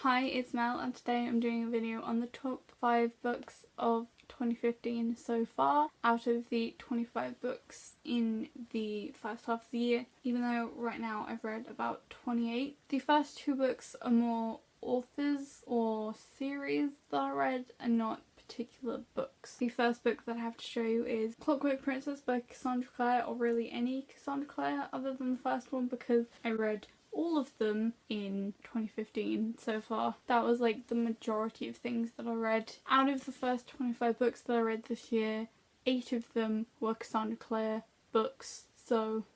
Hi, it's Mel and today I'm doing a video on the top 5 books of 2015 so far out of the 25 books in the first half of the year, even though right now I've read about 28. The first two books are more authors or series that I read and not particular books. The first book that I have to show you is Clockwork Princess by Cassandra Clare, or really any Cassandra Clare other than the first one because I read all of them in 2015 so far. That was like the majority of things that I read. Out of the first 25 books that I read this year, 8 of them were Cassandra Clare books,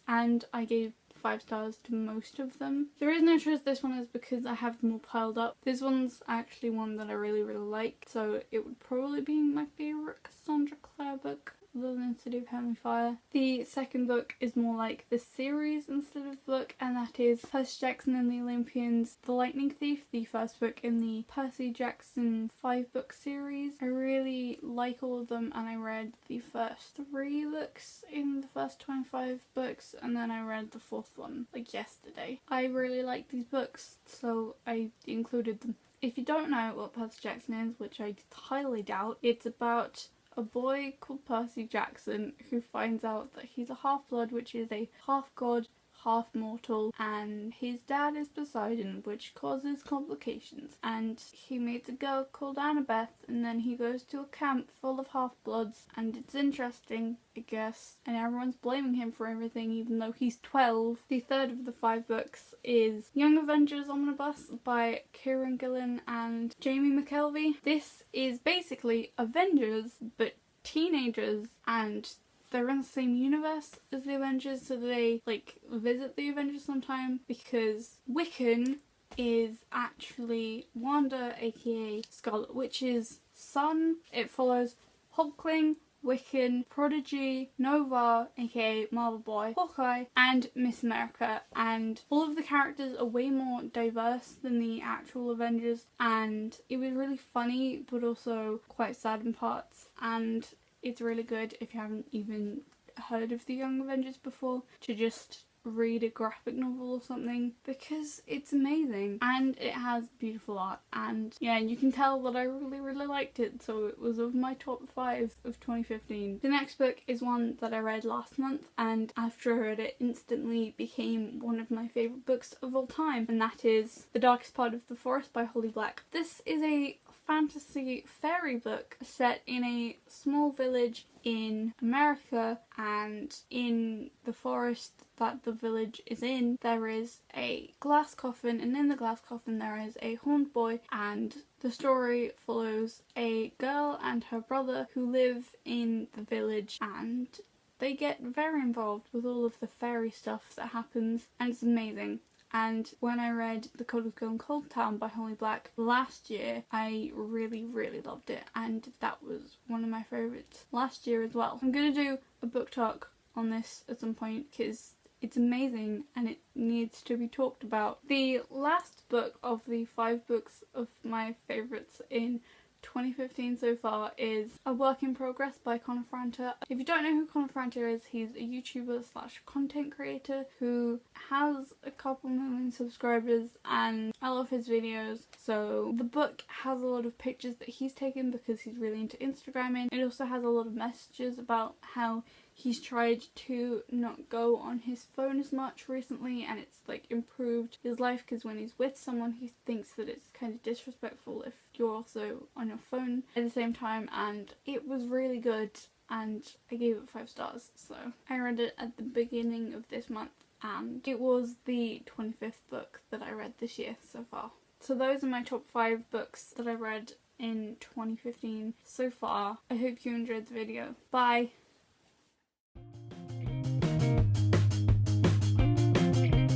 and I gave 5 stars to most of them. The reason I chose this one is because I have them all piled up. This one's actually one that I really like, so it would probably be my favourite Cassandra Clare book other than City of Heavenly Fire. The second book is more like the series instead of the book, and that is Percy Jackson and the Olympians, The Lightning Thief, the first book in the Percy Jackson 5-book series. I really like all of them, and I read the first 3 books in the first 25 books, and then I read the 4th one like yesterday. I really like these books, so I included them. If you don't know what Percy Jackson is, which I highly doubt, it's about a boy called Percy Jackson who finds out that he's a half-blood, which is a half-god, half-mortal, and his dad is Poseidon, which causes complications. And he meets a girl called Annabeth, and then he goes to a camp full of half-bloods, and it's interesting, I guess, and everyone's blaming him for everything even though he's 12. The third of the 5 books is Young Avengers Omnibus by Kieran Gillen and Jamie McKelvey. This is basically Avengers but teenagers, and they're in the same universe as the Avengers, so they like visit the Avengers sometime because Wiccan is actually Wanda, aka Scarlet Witch's son. It follows Hulkling, Wiccan, Prodigy, Nova, aka Marvel Boy, Hawkeye, and Miss America, and all of the characters are way more diverse than the actual Avengers, and it was really funny but also quite sad in parts, and it's really good if you haven't even heard of the Young Avengers before to just read a graphic novel or something, because it's amazing and it has beautiful art, and yeah, you can tell that I really liked it, so it was of my top 5 of 2015. The next book is one that I read last month, and after I read it instantly became one of my favourite books of all time, and that is The Darkest Part of the Forest by Holly Black. This is a fantasy fairy book set in a small village in America, and in the forest that the village is in there is a glass coffin, and in the glass coffin there is a horned boy, and the story follows a girl and her brother who live in the village, and they get very involved with all of the fairy stuff that happens, and it's amazing. And when I read The Code of Girl in Cold Town by Holly Black last year, I really loved it, and that was one of my favourites last year as well. I'm going to do a book talk on this at some point because it's amazing and it needs to be talked about. The last book of the 5 books of my favourites in 2015 so far is A Work in Progress by Connor Franta. If you don't know who Connor Franta is, he's a YouTuber slash content creator who has a couple million subscribers, and I love his videos. So the book has a lot of pictures that he's taken because he's really into Instagramming. It also has a lot of messages about how he's tried to not go on his phone as much recently, and it's like improved his life because when he's with someone he thinks that it's kind of disrespectful if you're also on your phone at the same time, and it was really good and I gave it 5 stars. So I read it at the beginning of this month, and it was the 25th book that I read this year so far. So those are my top 5 books that I read in 2015 so far. I hope you enjoyed the video. Bye!